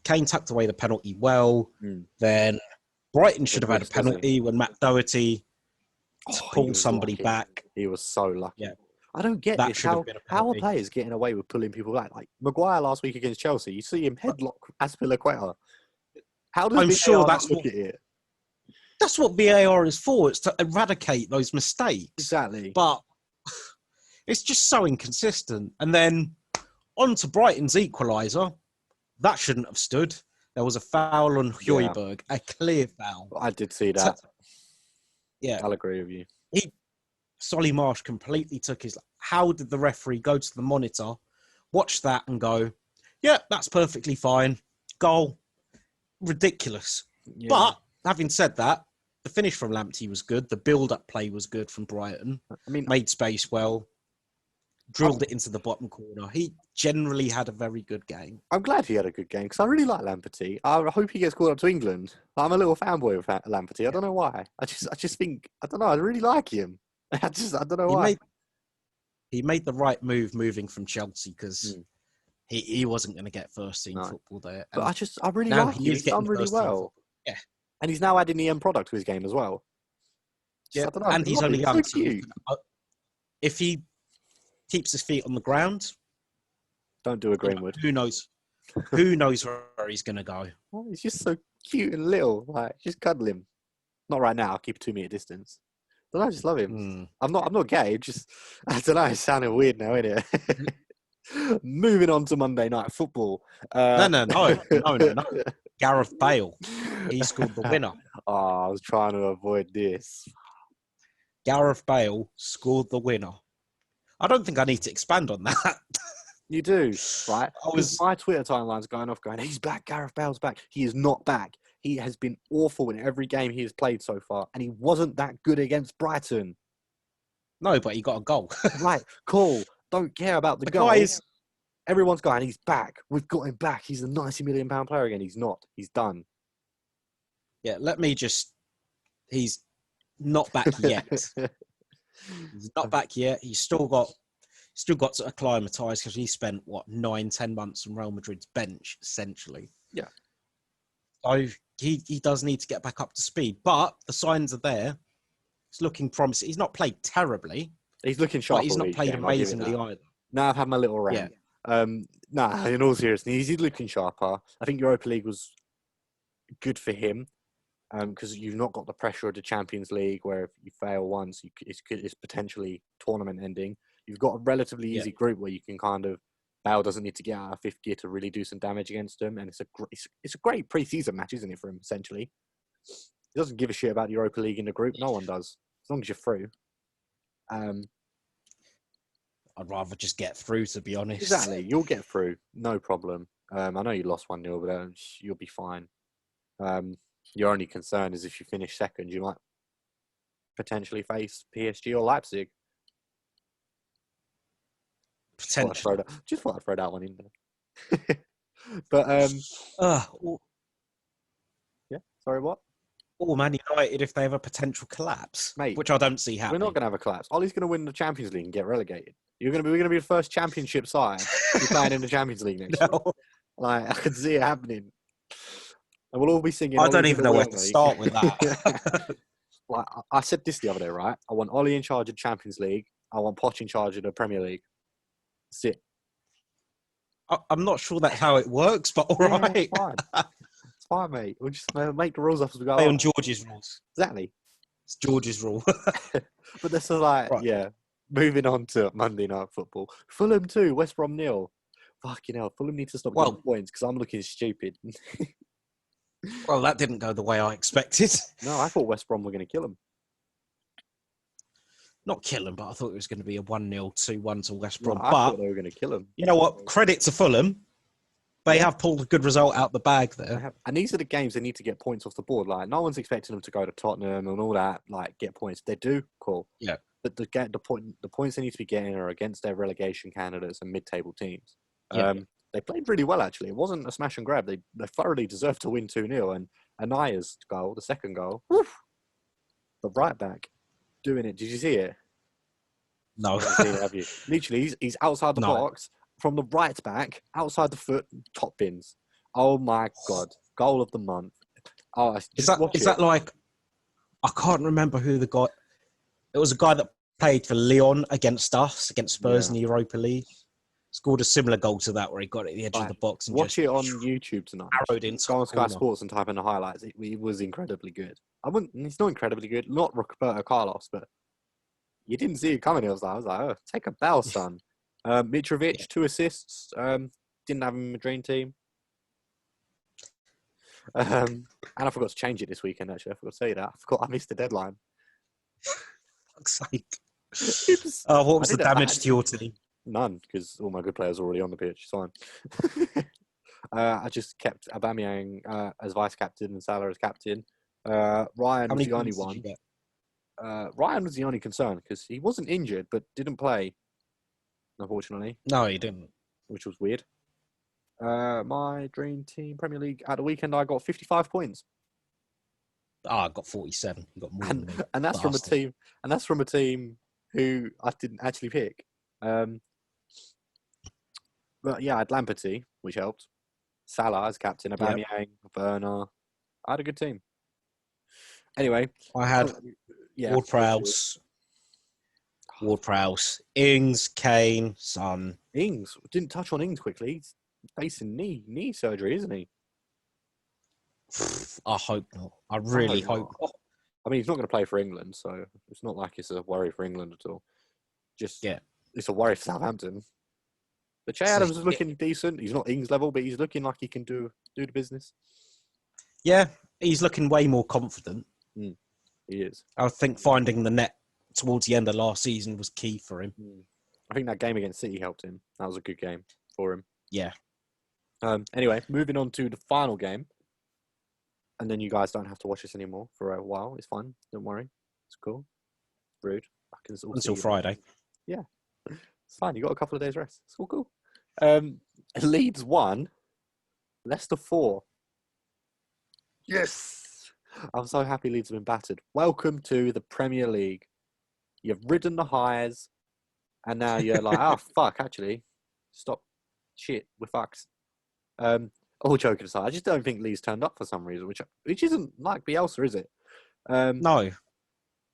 Kane tucked away the penalty well. Then Brighton should have had a penalty when Matt Doherty pulled somebody back. He was so lucky. Yeah. I don't get this. How are players getting away with pulling people back? Like Maguire last week against Chelsea, you see him headlock Azpilicueta. How does I'm sure look at it? That's what VAR is for. It's to eradicate those mistakes. Exactly. But it's just so inconsistent. And then on to Brighton's equaliser. That shouldn't have stood. There was a foul on Højbjerg, a clear foul. I did see that. Yeah. I'll agree with you. Solly Marsh completely took his... How did the referee go to the monitor, watch that and go, yeah, that's perfectly fine. Goal. Ridiculous. Yeah. But having said that, the finish from Lamptey was good. The build-up play was good from Brighton. I mean, made space well. drilled it into the bottom corner. He generally had a very good game. I'm glad he had a good game because I really like Lamperty. I hope he gets called up to England. I'm a little fanboy of Lamperty. I don't know why. I just think I don't know. I really like him. I don't know why. He made the right move moving from Chelsea because he wasn't going to get first team football there. And but I really like him. He's done really well. Yeah, and he's now adding the end product to his game as well. Yeah, and he's only young. So if he keeps his feet on the ground, don't do a Greenwood. Who knows? Who knows where he's going to go? Oh, he's just so cute and little. Like, just cuddle him. Not right now. I'll keep a 2 meter distance. But I just love him. I'm not gay. Just I don't know. It's sounding weird now, isn't it? Moving on to Monday Night Football. No. Gareth Bale. He scored the winner. Oh, I was trying to avoid this. Gareth Bale scored the winner. I don't think I need to expand on that. You do, right? My Twitter timeline's going off going, he's back, Gareth Bale's back. He is not back. He has been awful in every game he has played so far, and he wasn't that good against Brighton. No, but he got a goal. Right, cool. Don't care about the goal. Everyone's going, he's back. We've got him back. He's a £90 million player again. He's not. He's done. Yeah, he's not back yet. He's not back yet. He's still got to acclimatise because he spent 9-10 months on Real Madrid's bench essentially. Yeah. So he does need to get back up to speed, but the signs are there. He's looking promising. He's not played terribly. He's looking sharp. But he's not played amazingly either. Now I've had my little rant. Yeah. In all seriousness, he's looking sharper. I think Europa League was good for him. Because you've not got the pressure of the Champions League, where if you fail once, it's potentially tournament ending. You've got a relatively easy group where you can kind of Bale doesn't need to get out of fifth gear to really do some damage against them, and it's a great pre-season match, isn't it, for him? Essentially, he doesn't give a shit about the Europa League in the group. No one does, as long as you're through. I'd rather just get through, to be honest. Exactly, you'll get through, no problem. I know you lost 1-0, but you'll be fine. Your only concern is if you finish second, you might potentially face PSG or Leipzig. Potentially. Just thought I'd throw that one in there. But, yeah, sorry, what? Or Man United if they have a potential collapse, mate, which I don't see happening. We're not going to have a collapse. Ollie's going to win the Champions League and get relegated. We're going to be the first Championship side to be playing in the Champions League next year. Like, I could see it happening. And we'll all be singing. I don't even know where to start with that. Like I said this the other day, right? I want Ollie in charge of Champions League. I want Poch in charge of the Premier League. That's it. I'm not sure that's how it works, but all right. It's fine. It's fine, mate. We'll just make the rules up as we go. Play on George's rules. Exactly. It's George's rule. But this is like, moving on to Monday Night Football. Fulham 2, West Brom 0. Fucking hell. Fulham need to stop getting points because I'm looking stupid. Well, that didn't go the way I expected. No, I thought West Brom were going to kill them. Not kill them, but I thought it was going to be a 1-0, 2-1 to West Brom. No, I thought they were going to kill them. You know what? Credit to Fulham. They have pulled a good result out the bag there. And these are the games they need to get points off the board. Like, no one's expecting them to go to Tottenham and all that, like, get points. They do, cool. Yeah. But the points they need to be getting are against their relegation candidates and mid-table teams. They played really well, actually. It wasn't a smash and grab. They thoroughly deserved to win 2-0. And Anaya's goal, the second goal, the right back, doing it. Did you see it? No. You haven't seen it, have you? Literally, he's outside the box, from the right back, outside the foot, top bins. Oh, my God. Goal of the month. Oh, is that like... I can't remember who the guy... It was a guy that played for Lyon against us, against Spurs in the Europa League. Scored a similar goal to that where he got it at the edge of the box. And watch it on YouTube tonight. Arrowed into go on Sky Sports and type in the highlights. It was incredibly good. It's not incredibly good. Not Roberto Carlos, but you didn't see it coming. I was like, oh, take a bow, son. Mitrovic, 2 assists. Didn't have him in the dream team. And I forgot to change it this weekend, actually. I forgot to say that. I missed the deadline. Fuck's sake. What was the damage to your team? None, because all my good players are already on the pitch. It's fine. I just kept Aubameyang as vice captain and Salah as captain. Ryan was the only one. Ryan was the only concern because he wasn't injured but didn't play. unfortunately. No, he didn't. Which was weird. My dream team Premier League at the weekend, I got 55 points. I got 47. You got more than me. And that's from a Bastard. team. And that's from a team who I didn't actually pick. But yeah, I had Lamperty, which helped. Salah as captain, Aubameyang, Werner. I had a good team. Anyway, I had Ward-Prowse, Ings, Kane, Son. Ings didn't touch on Ings quickly. He's facing knee surgery, isn't he? I hope not. I really hope not. I mean, he's not going to play for England, so it's not like it's a worry for England at all. It's a worry for Southampton. But Che Adams is looking decent. He's not Ings level, but he's looking like he can do the business. Yeah, he's looking way more confident. He is. I think finding the net towards the end of last season was key for him. I think that game against City helped him. That was a good game for him. Yeah. Anyway, moving on to the final game. And then you guys don't have to watch this anymore for a while. It's fine. Don't worry. It's cool. Rude. Until Friday. Yeah. It's fine. You got a couple of days rest. It's all cool. Leeds 1. Leicester 4. Yes. I'm so happy Leeds have been battered. Welcome to the Premier League. You've ridden the highs. And now you're like, fuck, actually. Stop. Shit. We're fucked. All joking aside, I just don't think Leeds turned up for some reason, which isn't like Bielsa, is it? No.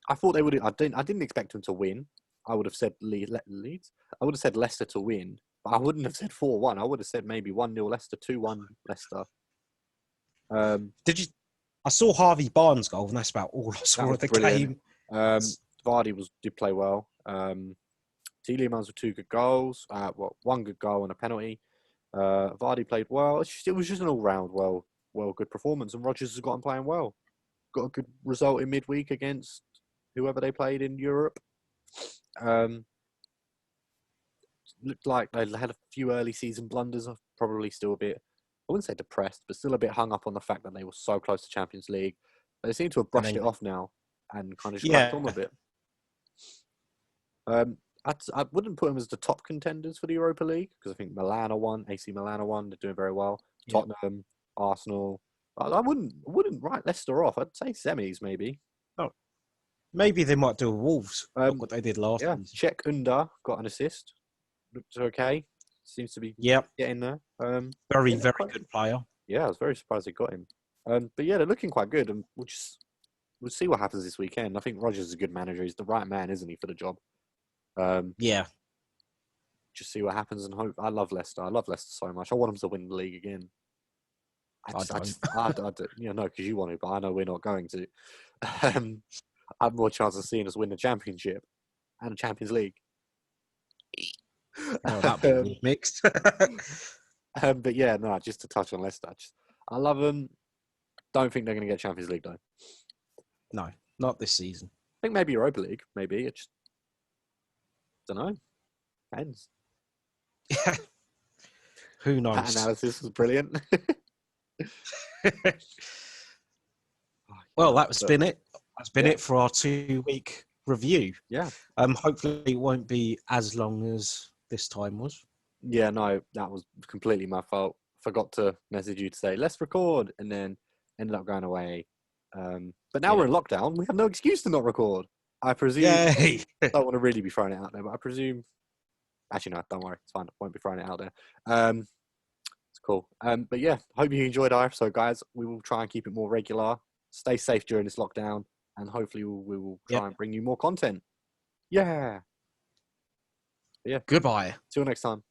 I thought they would. I didn't expect them to win. I would have said Leeds. I would have said Leicester to win, but I wouldn't have said 4-1. I would have said maybe 1-0 Leicester, 2-1 Leicester. Did you? I saw Harvey Barnes' goal, and that's about all I saw of the game. Vardy did play well. Tielemans with 2 good goals. 1 good goal and a penalty. Vardy played well. It was just an all-round good performance, and Rodgers has gotten playing well. Got a good result in midweek against whoever they played in Europe. Looked like they had a few early season blunders. I'm probably still a bit, I wouldn't say depressed, but still a bit hung up on the fact that they were so close to Champions League. They seem to have brushed it off now and kind of just cracked on a bit. I wouldn't put them as the top contenders for the Europa League because I think Milan are one, AC Milan are one. They're doing very well. Yeah. Tottenham, Arsenal. I wouldn't write Leicester off. I'd say semis maybe. Oh, maybe they might do a Wolves. Look what they did last season. Czech Unda got an assist. Looked okay. Seems to be getting there. Very good player. Yeah, I was very surprised they got him. But yeah, they're looking quite good, and we'll see what happens this weekend. I think Rodgers is a good manager. He's the right man, isn't he, for the job? Just see what happens and hope. I love Leicester. I love Leicester so much. I want them to win the league again. I don't, no, because you want to, but I know we're not going to. I have more chance of seeing us win the championship and the Champions League. Oh, that'd be mixed. But yeah, no, just to touch on Leicester. I love them. Don't think they're going to get Champions League though. No, not this season. I think maybe Europa League. Maybe it just don't know. Depends. Who knows? That analysis was brilliant. Well, that's been it. That's been it for our 2-week review. Yeah. Hopefully it won't be as long as this time was. Yeah, no, that was completely my fault. Forgot to message you to say, let's record, and then ended up going away. But now we're in lockdown. We have no excuse to not record. I presume. Yay. I don't want to really be throwing it out there, but I presume. Actually, no, don't worry. It's fine. I won't be throwing it out there. It's cool. But yeah, hope you enjoyed our episode, guys. We will try and keep it more regular. Stay safe during this lockdown, and hopefully we will try and bring you more content. Yeah. Goodbye. Till next time.